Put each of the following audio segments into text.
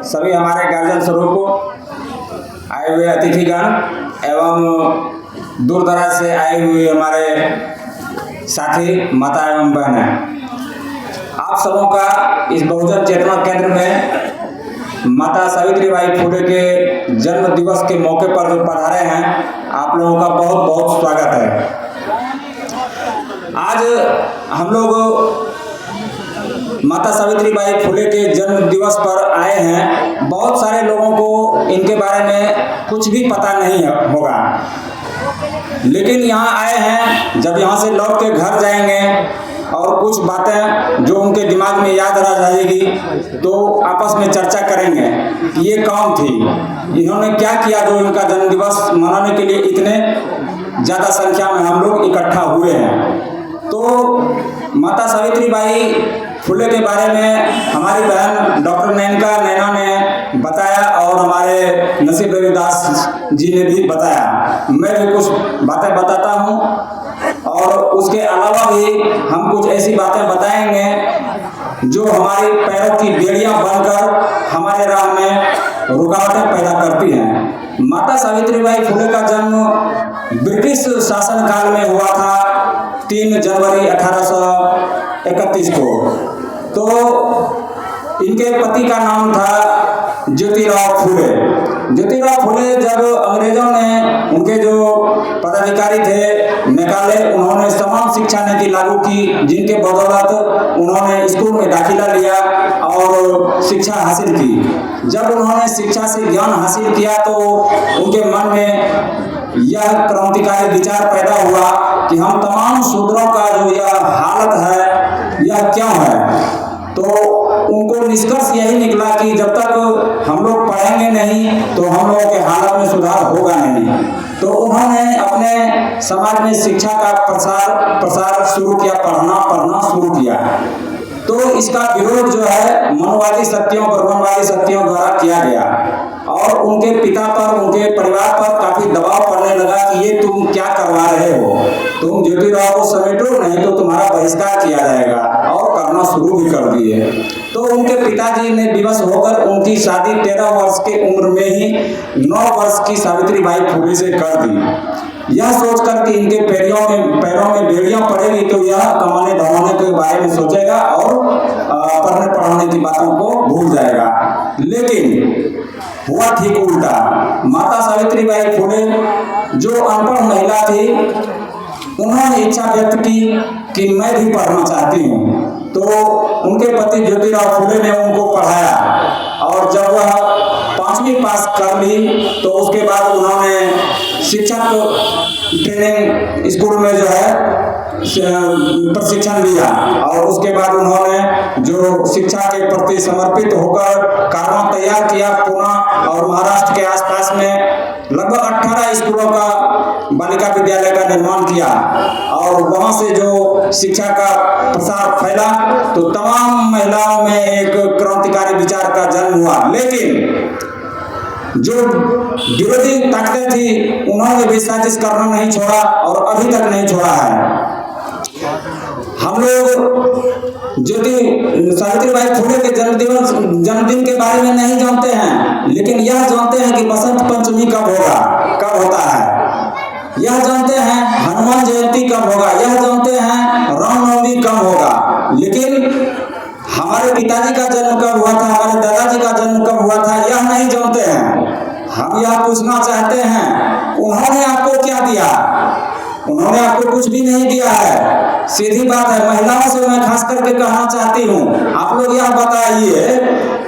सभी हमारे गार्जियन स्वरूप, आए हुए अतिथिगण एवं दूर दराज से आए हुए हमारे साथी माता एवं बहन, आप सबों का इस बहुजन चेतना केंद्र में माता सावित्रीबाई फुले के जन्म दिवस के मौके पर जो पधारे हैं, आप लोगों का बहुत बहुत स्वागत है। आज हम लोग माता सावित्रीबाई फुले के जन्म दिवस पर आए हैं। बहुत सारे लोगों को इनके बारे में कुछ भी पता नहीं होगा, लेकिन यहाँ आए हैं, जब यहाँ से लौट के घर जाएंगे और कुछ बातें जो उनके दिमाग में याद रह जाएगी तो आपस में चर्चा करेंगे कि ये कौन थी, इन्होंने क्या किया जो इनका जन्म दिवस मनाने के लिए इतने ज़्यादा संख्या में हम लोग इकट्ठा हुए हैं। तो माता सावित्रीबाई फुले के बारे में हमारी बहन डॉक्टर नैना ने बताया और हमारे नसीब रविदास जी ने भी बताया। मैं भी कुछ बातें बताता हूँ और उसके अलावा भी हम कुछ ऐसी बातें बताएंगे जो हमारी पैरों की बेड़ियां बनकर हमारे राह में रुकावटें पैदा करती हैं। माता सावित्रीबाई फुले का जन्म ब्रिटिश शासन काल में हुआ था 3 जनवरी 1831 को। तो इनके पति का नाम था ज्योतिराव फुले। ज्योतिराव फुले जब अंग्रेजों ने उनके जो पदाधिकारी थे निकाले, उन्होंने समान शिक्षा नीति लागू की, जिनके बदौलत उन्होंने स्कूल में दाखिला लिया और शिक्षा हासिल की। जब उन्होंने शिक्षा से ज्ञान हासिल किया तो उनके मन में यह क्रांतिकारी विचार पैदा हुआ कि हम तमाम शूद्रों का जो यह हालत है यह क्यों है। तो उनको निष्कर्ष यही निकला कि जब तक हम लोग पढ़ेंगे नहीं तो हम लोगों के हालत में सुधार होगा नहीं। तो उन्होंने अपने समाज में शिक्षा का प्रसार शुरू किया, पढ़ना शुरू किया। तो इसका विरोध जो है मनोवादी शक्तियों, ब्राह्मणवादी शक्तियों द्वारा किया गया और उनके पिता पर, उनके परिवार पर काफी दबाव पड़ने लगा कि ये तुम क्या करवा रहे हो, तुम ज्योतिराव को समेटो नहीं तो तुम्हारा बहिष्कार किया जाएगा, और करना शुरू भी कर दिए। तो उनके पिताजी ने विवश होकर उनकी शादी 13 वर्ष के उम्र में ही 9 वर्ष की सावित्रीबाई फुले से कर दी, यह सोचकर कि इनके पैरों में बेड़ियां पड़ेगी तो यह कमाने धमाने के बारे में सोचेगा और पढ़ने पढ़ाने की बातों को भूल जाएगा। लेकिन हुआ ठीक उल्टा। माता सावित्रीबाई फुले जो अनपढ़ महिला थी, उन्होंने इच्छा व्यक्त की कि मैं भी पढ़ना चाहती हूँ। तो उनके पति ज्योतिराव फुले ने उनको पढ़ाया और जब वह 5वीं पास कर ली तो उसके बाद उन्होंने शिक्षक ट्रेनिंग स्कूल में जो है प्रशिक्षण लिया और उसके बाद उन्होंने जो शिक्षा के प्रति समर्पित होकर कारवां तैयार किया। पुणे और महाराष्ट्र के आसपास में लगभग 18 स्कूलों का बालिका विद्यालय का निर्माण किया और वहां से जो शिक्षा का प्रसार फैला तो तमाम महिलाओं में एक क्रांतिकारी विचार का जन्म हुआ। लेकिन जो विरोधी ताकतें थी उन्होंने भी साजिश करना नहीं छोड़ा और अभी तक नहीं छोड़ा है। हम लोग सावित्रीबाई फुले के जन्मदिन के बारे में नहीं जानते हैं, लेकिन यह जानते हैं कि बसंत पंचमी कब होता है, यह जानते हैं हनुमान जयंती कब होगा, यह जानते हैं रामनवमी कब होगा। लेकिन हमारे पिताजी का जन्म कब हुआ था, हमारे दादाजी का जन्म कब हुआ था, यह नहीं जानते हैं। हम यह पूछना चाहते हैं उन्होंने आपको क्या दिया? उन्होंने आपको कुछ भी नहीं दिया है। सीधी बात है, महिलाओं से मैं खास करके कहना चाहती हूँ, आप लोग यह बताइए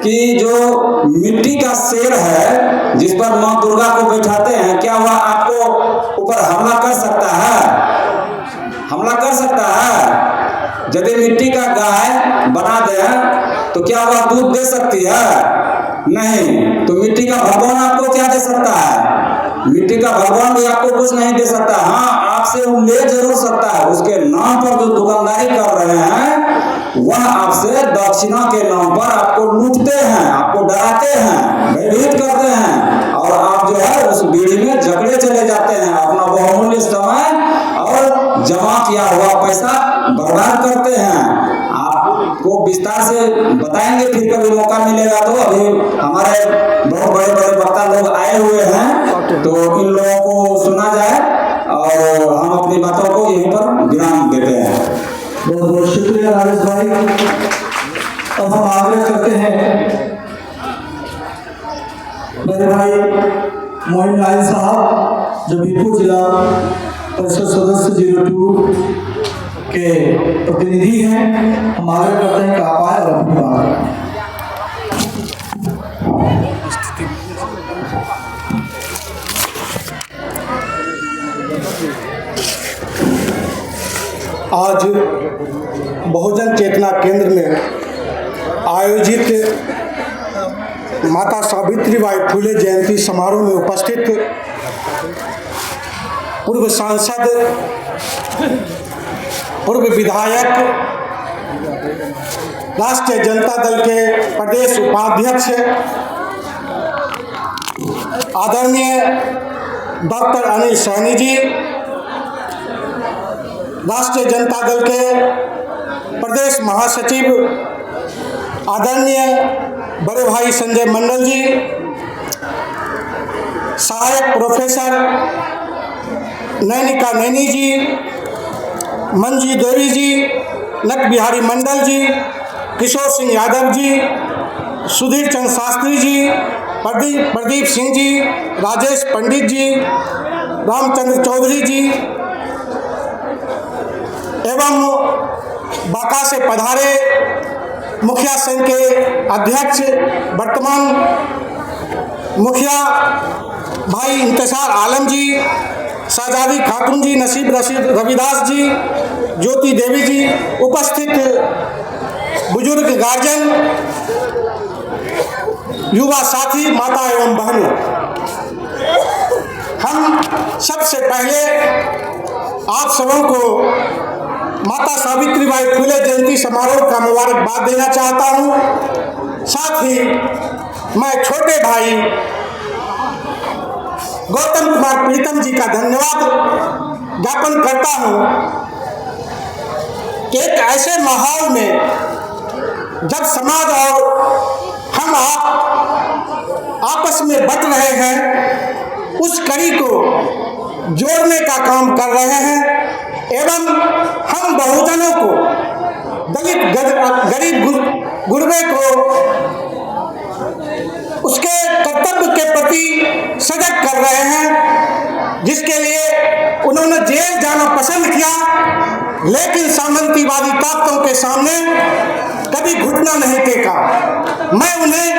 कि जो मिट्टी का शेर है जिस पर माँ दुर्गा को बैठाते हैं, क्या वह आपको ऊपर हमला कर सकता है? हमला कर सकता है? यदि मिट्टी का गाय बना दे तो क्या वह दूध दे सकती है? नहीं। तो मिट्टी का भगवान आपको क्या दे सकता है? मिट्टी का भगवान भी आपको कुछ नहीं दे सकता। हाँ, आपसे वो ले जरूर सकता है। उसके नाम पर जो दुकानदारी कर रहे हैं वह आपसे दक्षिणा के नाम पर आपको लूटते हैं, आपको डराते हैं, भयभीत करते हैं और आप जो है उस बीड़ी में जकड़े चले जाते हैं। अपना बहुमूल्य समय और जमा किया हुआ पैसा बर्बाद करते हैं। आप को विस्तार से बताएंगे, फिर कभी मौका मिलेगा तो। अभी हमारे बहुत बड़े बड़े वक्ता लोग आए हुए हैं, तो इन लोगों को सुना जाए और हम अपनी बातों को यहीं पर विराम देते हैं। बहुत बहुत शुक्रिया राजेश भाई। अब हम आग्रह करते हैं मेरे भाई मोइन लाल साहब, जो बीरपुर जिला परिषद सदस्य 02 के प्रतिनिधि हैं, हम आग्रह करते हैं कि आप आए और अपनी बात रखें। आज बहुजन चेतना केंद्र में आयोजित माता सावित्रीबाई फुले जयंती समारोह में उपस्थित पूर्व सांसद, पूर्व विधायक, राष्ट्रीय जनता दल के प्रदेश उपाध्यक्ष आदरणीय डॉक्टर अनिल सैनी जी, राष्ट्रीय जनता दल के प्रदेश महासचिव आदरणीय बड़े भाई संजय मंडल जी, सहायक प्रोफेसर नैनिका नैनी जी, मंजी देवी जी, नट बिहारी मंडल जी, किशोर सिंह यादव जी, सुधीर चंद शास्त्री जी, प्रदीप सिंह जी, राजेश पंडित जी, रामचंद्र चौधरी जी एवं बांका से पधारे मुखिया संघ के अध्यक्ष, वर्तमान मुखिया भाई इंतजार आलम जी, शहजादी खातून जी, नसीब रविदास जी, ज्योति देवी जी, उपस्थित बुजुर्ग गार्जियन, युवा साथी, माता एवं बहनों, हम सबसे पहले आप सबों को माता सावित्रीबाई फुले जयंती समारोह का मुबारकबाद देना चाहता हूँ। साथ ही मैं छोटे भाई गौतम कुमार प्रीतम जी का धन्यवाद ज्ञापन करता हूँ कि एक ऐसे माहौल में जब समाज और हम आप आपस में बट रहे हैं, उस कड़ी को जोड़ने का काम कर रहे हैं एवं हम बहुजनों को, दलित गरीब गुरबे को उसके कर्तव्य के प्रति सजग कर रहे हैं, जिसके लिए उन्होंने जेल जाना पसंद किया, लेकिन सामंतीवादी ताकतों के सामने कभी घुटना नहीं टेका। मैं उन्हें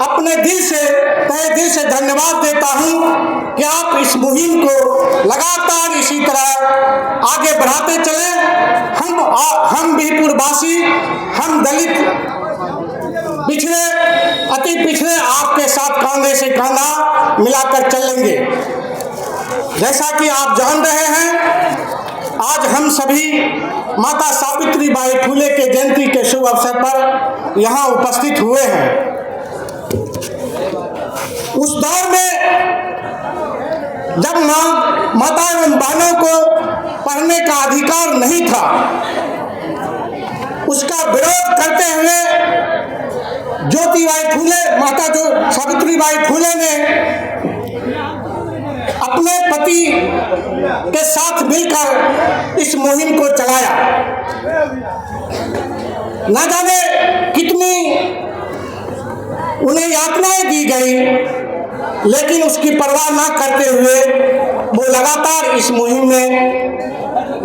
अपने दिल से, तहे दिल से धन्यवाद देता हूं कि आप इस मुहिम को लगातार इसी तरह आगे बढ़ाते चलें। हम बीरपुरवासी, हम दलित पिछड़े, अति पिछड़े आपके साथ कंधे से कंधा मिलाकर चलेंगे। जैसा कि आप जान रहे हैं, आज हम सभी माता सावित्रीबाई फुले के जयंती के शुभ अवसर पर यहाँ उपस्थित हुए हैं। उस दौर में जब माता एवं बहनों को पढ़ने का अधिकार नहीं था, उसका विरोध करते हुए ज्योतिबाई फुले, माता जो सावित्रीबाई फुले ने अपने पति के साथ मिलकर इस मुहिम को चलाया। न जाने कितनी उन्हें यातनाएं दी गई, लेकिन उसकी परवाह न करते हुए वो लगातार इस मुहिम में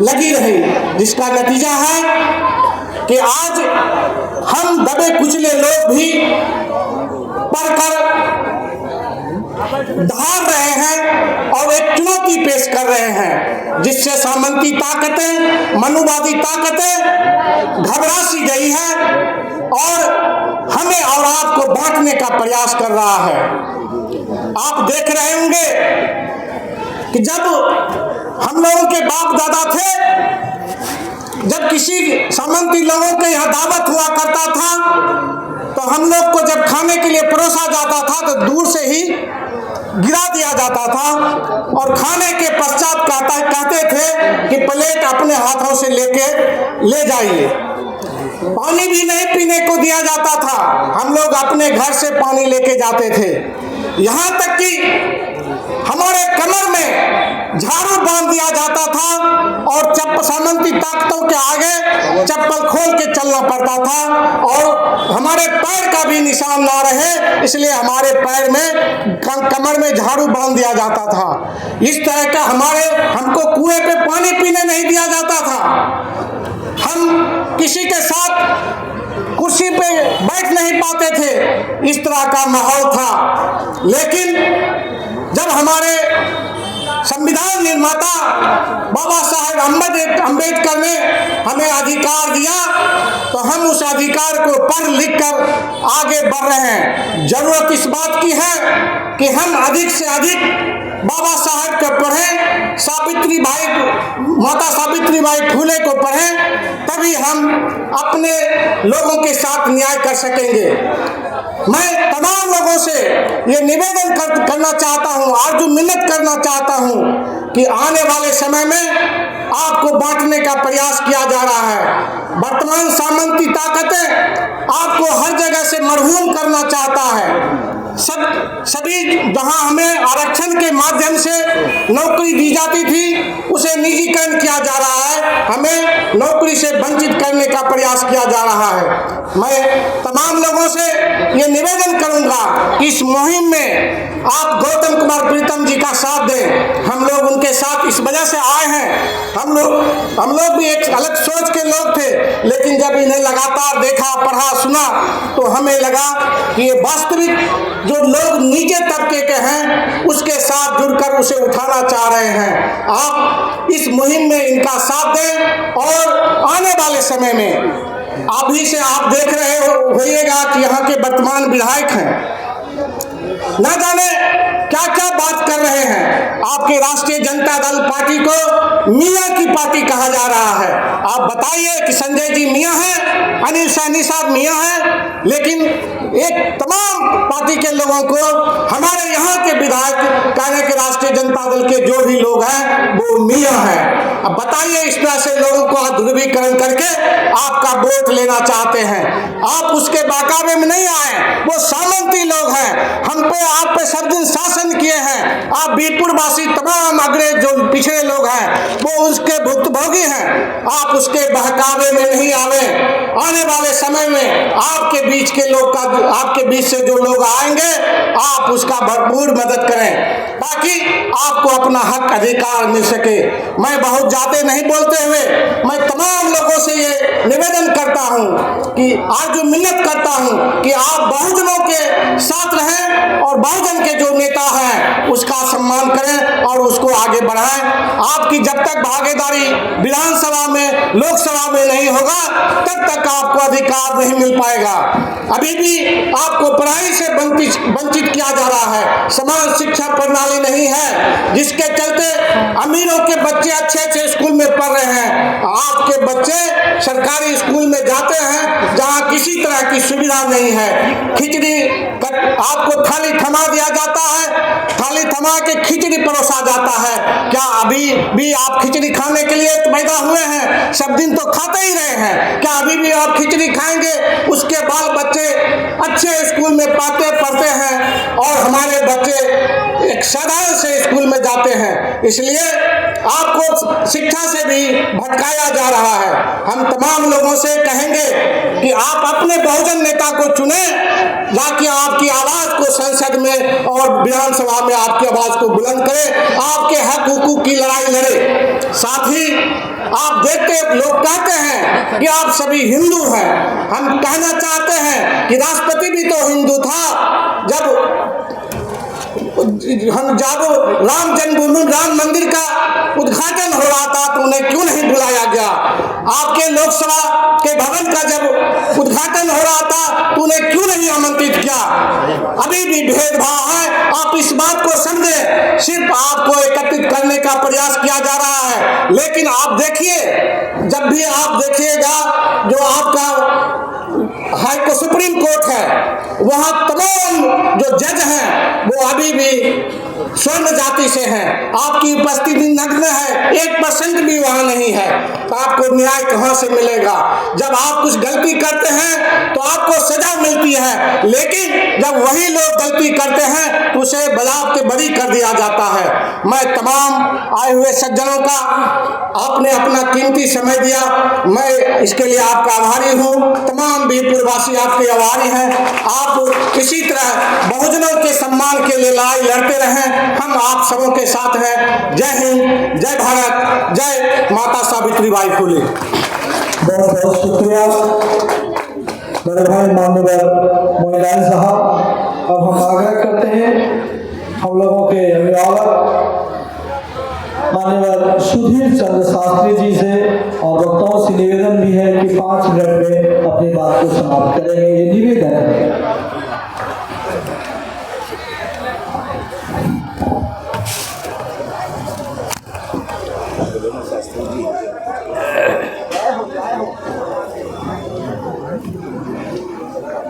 लगी रही, जिसका नतीजा है कि आज हम दबे कुचले लोग भी पढ़कर धार रहे हैं और एक चुनौती पेश कर रहे हैं, जिससे सामंती ताकतें, मनुवादी ताकतें घबरा सी गई है और हमें औलाद को बांटने का प्रयास कर रहा है। आप देख रहे होंगे कि जब हम लोगों के बाप दादा थे, जब किसी सामंती लोगों के यहाँ दावत हुआ करता था, तो हम लोग को जब खाने के लिए परोसा जाता था तो दूर से ही गिरा दिया जाता था और खाने के पश्चात कहते थे कि प्लेट अपने हाथों से लेके ले जाइए। पानी भी नहीं पीने को दिया जाता था। हम लोग अपने घर से पानी लेके जाते थे। यहाँ तक कि हमारे कमर में झाड़ू बांध दिया जाता था और सामंती ताकतों के आगे चप्पल खोल के चलना पड़ता था और हमारे पैर का भी निशान ना रहे, इसलिए हमारे पैर में कमर में झाड़ू बांध दिया जाता था। इस तरह का हमको कुएं पे पानी पीने नहीं दिया जाता था। हम किसी के साथ कुर्सी पे बैठ नहीं पाते थे, इस तरह का माहौल था। लेकिन जब हमारे संविधान निर्माता बाबा साहेब अम्बेडकर ने हमें अधिकार दिया, तो हम उस अधिकार को पढ़ लिख कर आगे बढ़ रहे हैं। जरूरत इस बात की है कि हम अधिक से अधिक बाबा साहेब को पढ़ें, माता सावित्रीबाई फुले को पढ़ें, तभी हम अपने लोगों के साथ न्याय कर सकेंगे। मैं तमाम लोगों से ये निवेदन करना चाहता हूँ, आरजू मिन्नत करना चाहता हूँ कि आने वाले समय में आपको बांटने का प्रयास किया जा रहा है। वर्तमान सामंती ताकतें आपको हर जगह से मरहूम करना चाहता है। सभी जहां हमें आरक्षण के माध्यम से नौकरी दी जाती थी, उसे निजीकरण किया जा रहा है, हमें नौकरी से वंचित करने का प्रयास किया जा रहा है। मैं तमाम लोगों से ये निवेदन करूंगा कि इस मुहिम में आप गौतम कुमार प्रीतम जी का साथ दें। हम लोग उनके साथ इस वजह से आए हैं। हम लोग भी एक अलग सोच के लोग थे, लेकिन जब इन्हें लगातार देखा, पढ़ा, सुना, तो हमें लगा कि ये वास्तविक जो लोग नीचे तबके के हैं उसके साथ जुड़कर उसे उठाना चाह रहे हैं। आप इस मुहिम में इनका साथ दें और आने वाले समय में अभी से आप देख रहे होइएगा कि यहाँ के वर्तमान विधायक हैं, न जाने क्या क्या बात कर रहे हैं। आपके राष्ट्रीय जनता दल पार्टी को मियां की पार्टी कहा जा रहा है। आप बताइए कि संजय जी मियां हैं, अनिल सहनी साहब मियां हैं, लेकिन एक तमाम पार्टी के लोगों को हमारे यहाँ के विधायक कहने के राष्ट्रीय जनता दल के जो भी लोग हैं वो मियां हैं। अब बताइए, इस तरह से लोगों को ध्रुवीकरण करके आपका वोट लेना चाहते हैं। आप उसके बाकावे में नहीं आए, वो सामंती लोग हैं, हम पे आप पे सब दिन शासन किए हैं। आप बीरपुर वासी तमाम अंग्रेज जो पिछड़े लोग हैं वो उसके भुक्तभोगी हैं। आप उसके बहकावे में नहीं आवे। आने वाले समय में आपके बीच से जो लोग आएंगे, आप उसका भरपूर मदद करें ताकि आपको अपना हक अधिकार मिल सके। मैं बहुत ज्यादा नहीं बोलते हुए मैं तमाम लोगों से ये निवेदन करता हूँ कि आज जो मिन्नत करता हूँ कि आप बहुजनों के साथ रहें और बहुजन के जो नेता हैं उसका सम्मान करें और उसको आगे बढ़ाएं। आपकी जब तक भागीदारी विधानसभा में, लोकसभा में नहीं होगा, तब तक आपको अधिकार नहीं मिल पाएगा। अभी भी आपको पढ़ाई से वंचित किया जा रहा है। समान शिक्षा प्रणाली नहीं है, जिसके चलते अमीरों के बच्चे अच्छे स्कूल में पढ़ रहे हैं। आपके बच्चे सरकारी स्कूल में जाते हैं जहां किसी तरह की सुविधा नहीं है। खिचड़ी आपको थाली थमा दिया जाता है, थाली थमा के खिचड़ी परोसा जाता है। क्या अभी भी आप खिचड़ी खाने के लिए पैदा हुए हैं? सब दिन तो खाते ही रहे हैं। क्या अभी भी आप खिचड़ी खाएंगे? उसके बाल बच्चे अच्छे स्कूल में पढ़ते हैं और हमारे बच्चे एक साधारण से स्कूल में जाते हैं। इसलिए आपको शिक्षा से भी भटकाया जा रहा है। हम तमाम लोगों से कहेंगे कि आप अपने बहुजन नेता को चुने, जाके आपकी आवाज को संसद में और विधानसभा में आपकी आवाज को बुलंद करें, आपके हक हुकूक की लड़ाई लड़े। साथ ही आप देखते, लोग कहते हैं कि आप सभी हिंदू हैं। हम कहना चाहते हैं कि राष्ट्रपति भी तो हिंदू था। जब राम जन्मभूमि, राम मंदिर का उद्घाटन हो रहा था तो उन्हें क्यों नहीं बुलाया गया? आपके लोकसभा के भवन का जब उद्घाटन हो रहा था तो उन्हें क्यों नहीं आमंत्रित किया? अभी भी भेदभाव है, आप इस बात को समझें। सिर्फ आपको एकत्रित करने का प्रयास किया जा रहा है, लेकिन आप देखिए, जब भी आप देखिएगा जो आपका हाई सुप्रीम कोर्ट है, वहां तमाम जो जज हैं वो अभी भी स्वर्ण जाति से हैं, आपकी उपस्थिति नग्न है, 1% भी वहाँ नहीं है, तो आपको न्याय कहाँ से मिलेगा? जब आप कुछ गलती करते हैं तो आपको सजा मिलती है, लेकिन जब वही लोग गलती करते हैं तो उसे बजाव के बरी कर दिया जाता है। मैं तमाम आए हुए सज्जनों का आपने अपना कीमती समय दिया, मैं इसके लिए आपका आभारी हूँ। तमाम बीरपुर वासी आपके आभारी हैं। आप इसी तरह बहुजनों के सम्मान के लिए लड़ाई लड़ते रहें, हम आप सबों के साथ हैं। जय हिंद, जय भारत, जय माता सावित्रीबाई फुले। बहुत बहुत शुक्रिया बड़े भाई माननीय मोइनलाल साहब। अब हम आग्रह करते हैं हम लोगों के अभिभावक माननीय सुधीर चंद्र शास्त्री जी से, और वक्ताओं से निवेदन भी है कि 5 मिनट में अपनी बात को समाप्त करेंगे, ये निवेदन है।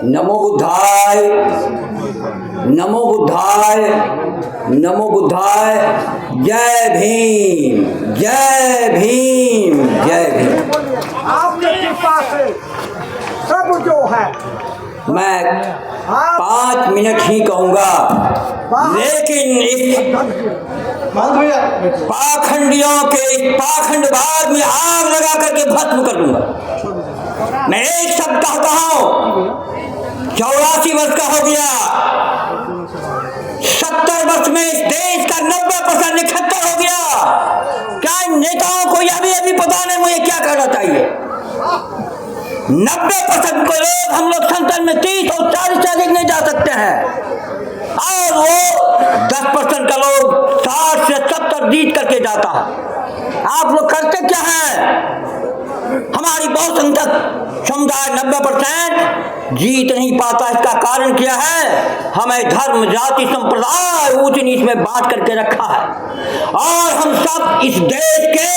नमो बुद्धाय, नमो बुद्धाय, नमो बुद्धाय। जय भीम, जय भीम, जय भीम। आपके कृपा से सब जो है मैं 5 मिनट ही कहूँगा, लेकिन इस पाखंडियों के इस पाखंडवाद में आग लगा करके भस्म कर दूंगा। मैं एक शब्द कहता हूँ, 84 वर्ष का हो गया, 70 वर्ष में इस देश का 90% निखत्तर हो गया। क्या इन नेताओं को यह भी पता नहीं मुझे क्या करना चाहिए? 90% को लोग, हम लोग संसद में 30 और 40 से अधिक नहीं जा सकते हैं, और वो 10% का लोग 60 से 70 जीत करके जाता है। आप लोग करते क्या हैं? हमारी बहुसंख्यक समुदाय 90% जीत नहीं पाता। इसका कारण क्या है? हमें धर्म, जाति, संप्रदाय, ऊंच नीच में बांट करके रखा है, और हम सब इस देश के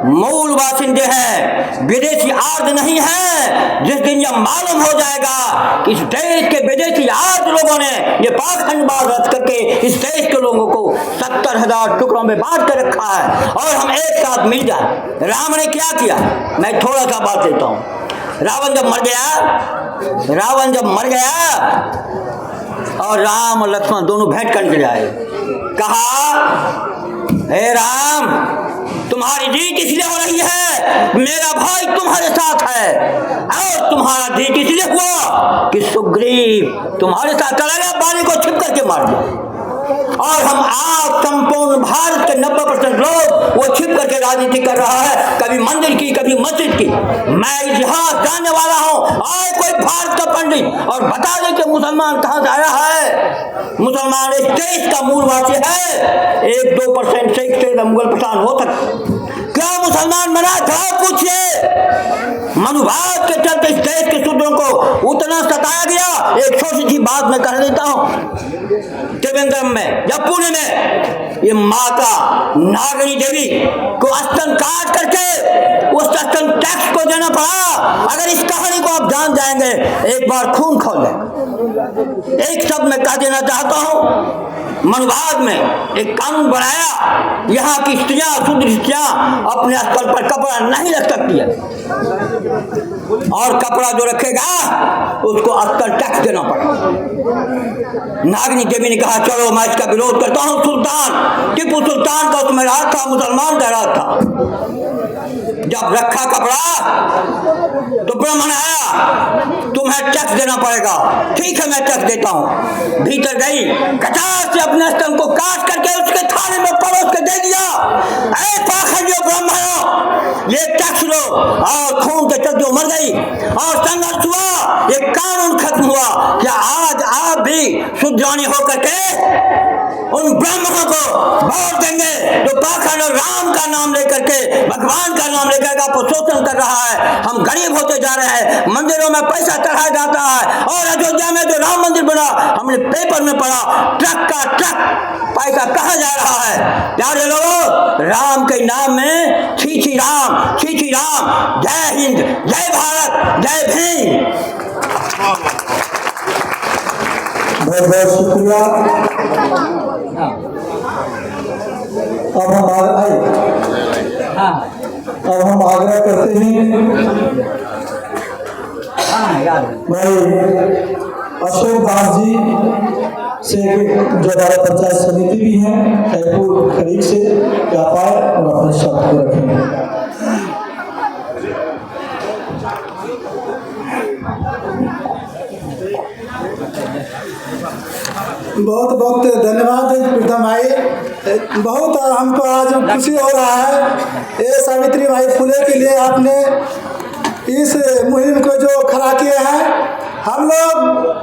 मूल बासिंदे हैं, विदेशी आर्द नहीं है। जिस दिन यह मालूम हो जाएगा कि इस देश के विदेशी आर्द लोगों ने ये पाखंडवाद रच करके इस देश के लोगों को 70,000 टुकड़ों में बांट कर रखा है, और हम एक साथ मिल जाए। राम ने क्या किया? मैं थोड़ा सा बात देता हूँ। रावण जब मर गया और राम और लक्ष्मण दोनों भेंट करके जाए, कहा, हे राम, तुम्हारी जीत इसलिए हो रही है, मेरा भाई तुम्हारे साथ है, और तुम्हारा जीत इसलिए हुआ कि सुग्रीव तुम्हारे साथ चला गया, बाली को छिप करके मार दिया। और हम आज संपूर्ण भारत के 90% लोग वो छिप करके राजनीति कर रहा है, कभी मंदिर की, कभी मस्जिद की। मैं इतिहास जानने वाला हूँ, आए कोई भारत का पंडित और बता दे कि मुसलमान कहाँ से आया है। मुसलमान इस देश का मूलवासी है। 1-2% से मुगल प्रधान हो सकते, क्या मुसलमान बना था? पूछिए। मनुवाद के चलते इस देश के शूद्रों को उतना सताया गया। एक छोटी सी बात मैं कह देता हूँ। त्रिवेंद्रम में या पुणे में ये माता नागनी देवी को स्तन काट करके उस स्तन टैक्स को देना पड़ा। अगर इस कहानी को आप जान जाएंगे, एक बार खून खोल लें। एक शब्द मैं कह देना चाहता हूँ, मनुवाद में एक कानून बनाया, यहाँ की स्त्रियां, शूद्र स्त्रियां अपने स्थल पर कपड़ा नहीं रख सकती है, और कपड़ा जो रखेगा उसको स्तर टैक्स देना पड़ा। नागनी देवी ने कहा, चलो मैं इसका विरोध करता हूँ। सुल्तान टीपू सुल्तान का उसमें राज था, मुसलमान का राज था। जब रखा कपड़ा तो ब्राह्मण आया, तुम्हें टैक्स देना पड़ेगा। ठीक है, मैं टैक्स देता हूँ। भीतर गई, कटार से अपने स्तन को काट करके उसके थाली में परोस के दे दिया। ऐ पाखंडियों, ब्राह्मणों, ये टैक्स लो। और खून के चलते मर गई, और संघर्ष हुआ, ये कानून खत्म हुआ। क्या आज आप भी शुद्रानी होकर के उन ब्राह्मणों को वोट देंगे जो पाखंड और राम का नाम लेकर के, भगवान का नाम लेकर आपको शोषण कर रहा है? हम गरीब होते जा रहे हैं, मंदिरों में पैसा चढ़ाया जाता है, और अयोध्या में जो राम मंदिर बना, हमने पेपर में पढ़ा, ट्रक का ट्रक पैसा कहाँ जा रहा है? प्यारे लोगों, राम के नाम में छी छी राम, छी छी राम। जय हिंद, जय भारत, जय भीम। बहुत बहुत शुक्रिया। अब हम आग्रह करते हैं भाई अशोक दास जी से, जो हमारा पंचायत समिति भी है खैरपुर खरीक से, क्या पाए और अपने शब्द को रखेंगे। बहुत बहुत धन्यवाद प्रीतम भाई। बहुत हमको आज खुशी हो रहा है, ये सावित्री बाई फुले के लिए आपने इस मुहिम को जो खड़ा किए हैं। हम लोग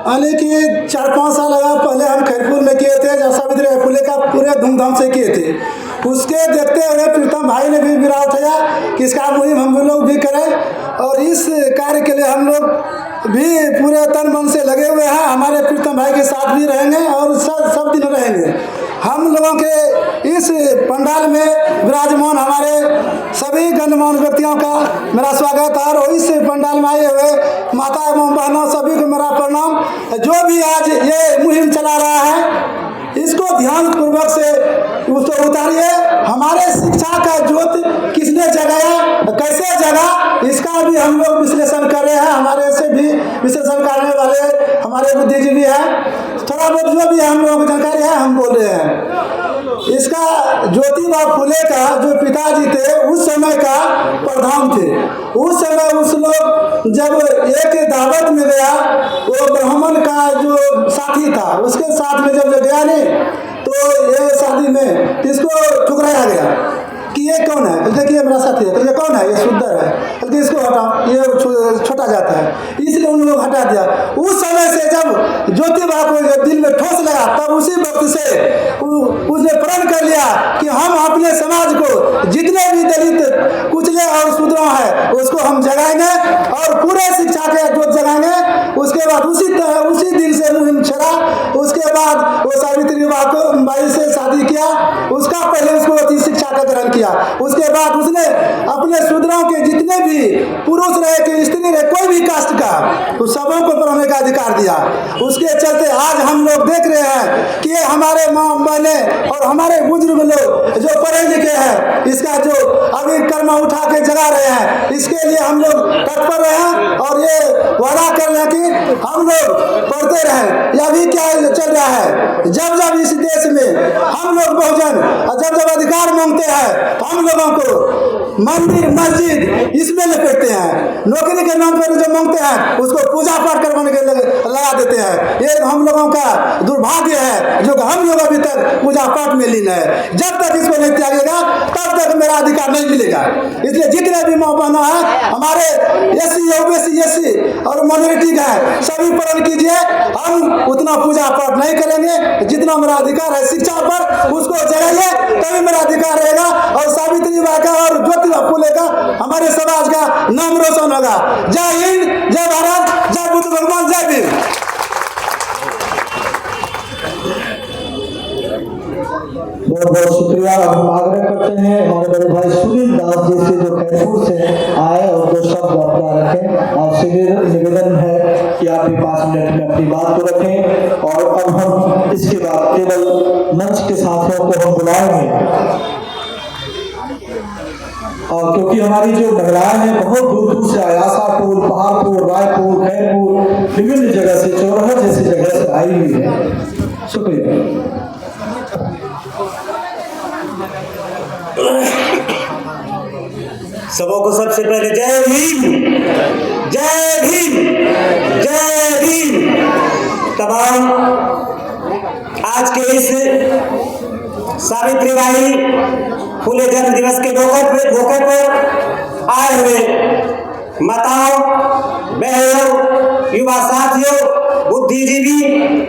यानी कि 4-5 साल पहले हम खैरपुर में किए थे, जब सावित्री बाई फुले का पूरे धूमधाम से किए थे। उसके देखते हुए प्रीतम भाई ने भी विराट उठाया कि इसका मुहिम हम लोग भी करें, और इस कार्य के लिए हम लोग भी पूरे तन मन से लगे हुए हैं। हमारे प्रीतम भाई के साथ भी रहेंगे और सब दिन रहेंगे। हम लोगों के इस पंडाल में विराजमान हमारे सभी गणमान्य व्यक्तियों का मेरा स्वागत है, और इस पंडाल में आए हुए माता एवं बहनों सभी को मेरा प्रणाम। जो भी आज ये मुहिम चला रहा है, इसको ध्यान पूर्वक से उसको उतारिए। हमारे शिक्षा का ज्योत किसने जगाया, कैसे जगा, इसका भी हम लोग विश्लेषण कर रहे हैं। हमारे से भी विश्लेषण करने वाले हमारे बुद्धिजीवी हैं, थोड़ा बहुत जो भी हम लोगों को जानकारी है हम बोल रहे हैं। इसका ज्योतिबा फुले का जो पिताजी थे उस समय का प्रधान थे। उस समय उस लोग जब एक दावत में गया, वो ब्राह्मण का जो साथी था उसके साथ में जब गया नहीं, तो ये शादी में इसको ठुकराया गया कि ये कौन है। देखिए मेरा साथी है, तो ये कौन है, ये सुंदर है, बल्कि इसको हटाओ, ये छोटा जाता है, इसलिए उन लोग हटा दिया। उस समय से जब ज्योतिबा को दिल में ठोस लगा, तब उसी वक्त से उसने प्रण कर लिया कि हम अपने समाज को जितने भी दलित कुचले और शूद्र हैं उसको हम जगाएंगे और पूरे शिक्षा के ज्योत जगाएंगे। उसके बाद उसी दिन से मुहिम छड़ा। उसके बाद वो सावित्री बाई से शादी किया, उसका पहले उसको शिक्षा का ग्रहण किया। उसके बाद उसने अपने शूद्रों के जितने भी पुरुष रहे कि स्त्री रहे, कोई भी कास्ट का, तो सबों को पढ़ने का अधिकार दिया। उसके चलते आज हम लोग देख रहे हैं कि हमारे माँ बहने और हमारे बुजुर्ग लोग जो पढ़े लिखे हैं, इसका जो अभी कर्म उठा के जगा रहे हैं, इसके लिए हम लोग तत्पर रहे हैं और ये वादा कर रहे हैं कि हम लोग पढ़ते रहें। यह भी क्या चल रहा है, जब जब इस देश में हम लोग बहुजन जब अधिकार मांगते हैं, तो हम लोगों को मंदिर मस्जिद इसमें लपेटते हैं। नौकरी के नाम पर जो मांगते हैं उसको पूजा पाठ करवाने के लगा देते हैं। ये हम लोगों का दुर्भाग्य है, जो हम लोग अभी तक पूजा पाठ में लीन है। जब तक इसको नहीं त्यागेगा तब तक मेरा अधिकार नहीं मिलेगा। इसलिए जितने भी माँ बहनों हैं, हमारे एससी ओबीसी एससी और माइनॉरिटी का है, सभी प्रण कीजिए। हम उतना पूजा पाठ नहीं करेंगे, जितना मेरा अधिकार है शिक्षा पर उसको जगाइए, तभी मेरा अधिकार रहेगा और सावित्री बाई का और ज्योतिबा फुले का हमारे समाज का नाम रोशन होगा। जय हिंद, जय भारत, जय बुद्ध भगवान, जय भीम। बहुत बहुत शुक्रिया। हम आग्रह करते हैं हमारे बड़े भाई सुनील दास जी से, जो खैरपुर से आए और 2 शब्द अपना रखें। आपसे निवेदन है कि आप भी 5 मिनट में अपनी बात को रखें। और अब हम इसके बाद केवल मंच के साथियों को हम बुलाएंगे, और क्योंकि हमारी जो महिलाएं हैं बहुत दूर दूर से आए, आशापुर, पहाड़पुर, रायपुर, खैरपुर, विभिन्न जगह से, चौराहा जैसी जगह से आई हुई है। शुक्रिया। सबों को सबसे पहले जय भीम, जय भीम, जय भीम। तमाम आज के इस सावित्री बाई फुले जन्म दिवस के मौके पर आए हुए माताओं, बहनों, युवा साथियों, बुद्धिजीवी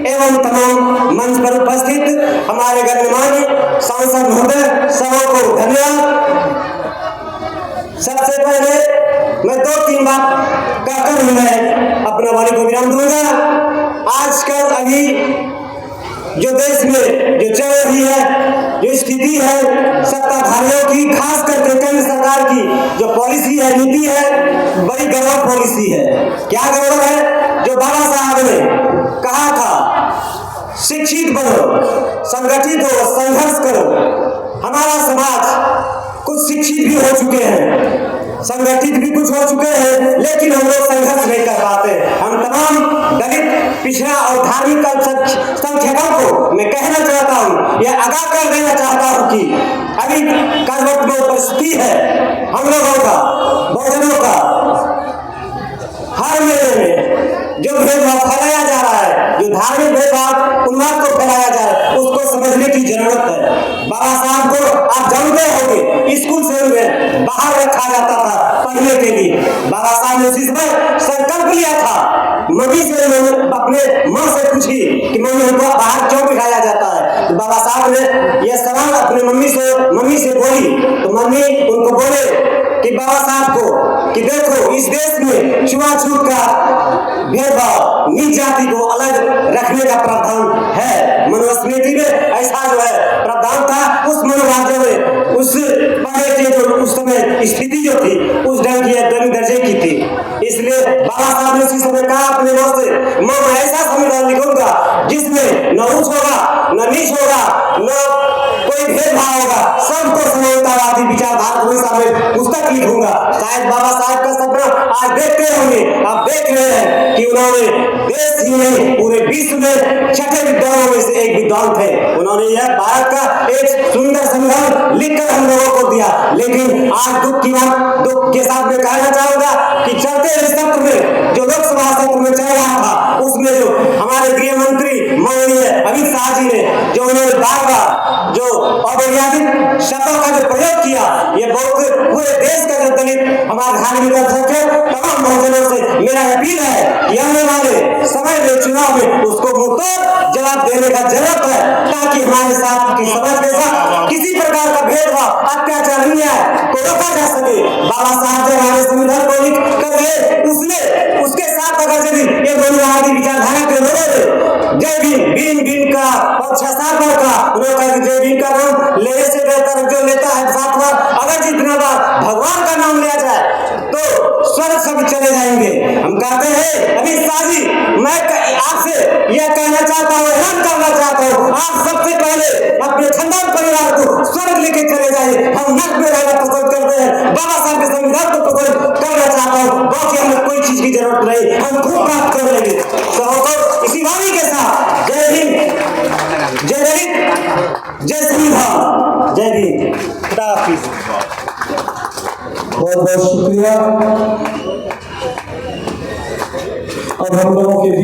एवं तमाम मंच पर उपस्थित हमारे गणमान्य सांसद महोदय, सबों को धन्यवाद। सबसे पहले मैं 2-3 बात कहकर मैं अपना वाणी को विराम दूंगा। आजकल अभी जो देश में जो चल रही है, जो स्थिति है सत्ताधारियों की, खास करके केंद्र सरकार की जो पॉलिसी है, नीति है, बड़ी गड़बड़ पॉलिसी है। क्या गड़बड़ है? जो बाबा साहब ने कहा था शिक्षित बनो, संगठित हो, संघर्ष करो। हमारा समाज कुछ शिक्षित भी हो चुके हैं, संगठित भी कुछ हो चुके हैं, लेकिन हम लोग संघर्ष नहीं कर पाते। हम तमाम दलित, पिछड़ा और धार्मिक अल्पसंख्यकों को मैं कहना चाहता हूँ, यह आगाह कर देना चाहता हूँ कि अभी कल वक्त में परिस्थिति है हम लोगों का, बहुजनों का, हर मेले में जो भेदभाव फैलाया जा रहा है, जो धार्मिक भेदभाव उन्माद को फैलाया जा रहा है, उसको समझने की जरूरत है। बाबा साहब को आप जानते होंगे, स्कूल से उन्हें बाहर रखा जाता था पढ़ने के लिए। बाबा साहब ने उसी समय संकल्प लिया था, मम्मी से अपने माँ से पूछी कि मम्मी हमको बाहर क्यों बिठाया जाता है। तो बाबा साहब ने यह सवाल अपने मम्मी से बोली, तो मम्मी उनको बोले कि बाबा साहब को कि देखो इस देश में छुआछूत का भेदभाव, नीच जाति को अलग रखने का प्रावधान है। मनुस्मृति में ऐसा जो है प्रावधान था, उस मनोराज्य में उस पहले के जो उस समय स्थिति जो थी उस ढंग की दर्जे की थी। इसलिए बाबा साहब ने उसी समय कहा अपने माँ से, माँ मैं ऐसा संविधान लिखूंगा जिसमें न ऊंच होगा, न नीच होगा, न कोई भेदभाव होगा, सबको समानतावादी विचारधारा में पुस्तक लिखूंगा। शायद बाबा साहब का सपना आज देखते होंगे, आप देख रहे हैं कि उन्होंने देश ही नहीं पूरे विश्व में छठे विद्वानों में से एक विद्वान थे। उन्होंने यह भारत का एक सुंदर संविधान लिखकर हम लोगों को दिया। लेकिन आज दुख के साथ में कहना चाहूंगा कि चलते सत्र में जो लोकसभा सत्र में चल रहा था, उसमें जो हमारे गृह मंत्री माननीय अमित शाह जी ने जो उन्होंने बार बार जो अवैधानिक शब्दों का जो प्रयोग किया, ये बहुत पूरे देश का जो दलित हमारे धार्मिक अल्पसंख्यक तमाम बहुजनों से मेरा अपील है कि आने वाले समय में चुनाव में उसको मुंहतोड़ जवाब देने का जरूरत है, ताकि हमारे साथ की समाज के साथ किसी प्रकार का भेदभाव, अत्याचार, अन्याय को रोका जा सके। बाबा साहब जब हमारे संविधान को लिख कर गए, उसके साथ अगर यदि ये मनुवादी विचारधारा के लोगों ने जय भीम का और 6-7 बार का उन्होंने कहा कि जय भीम का नाम लेने से बेहतर जो लेता है 7 बार, अगर जितना बार भगवान का नाम लिया जाए तो स्वर्ग सब चले जाएंगे। हम कहते हैं अमित शाह जी, मैं आपसे यह कहना चाहता हूँ, ऐलान करना चाहता हूँ, आप सबसे पहले अपने खानदान परिवार को स्वर्ग लेके चले जाइए। हम नर्क में रहना पसंद करते हैं, बाबा साहब के संविधान को पसंद करना चाहता हूँ, बाकी हमें कोई चीज की जरूरत नहीं, हम खूब प्राप्त कर लेंगे। तो इसी वाणी के साथ जय भीम, जय दलित, जय संविधान, जय भीम, खुदा हाफिज। बहुत बहुत शुक्रिया। अब हम लोगों के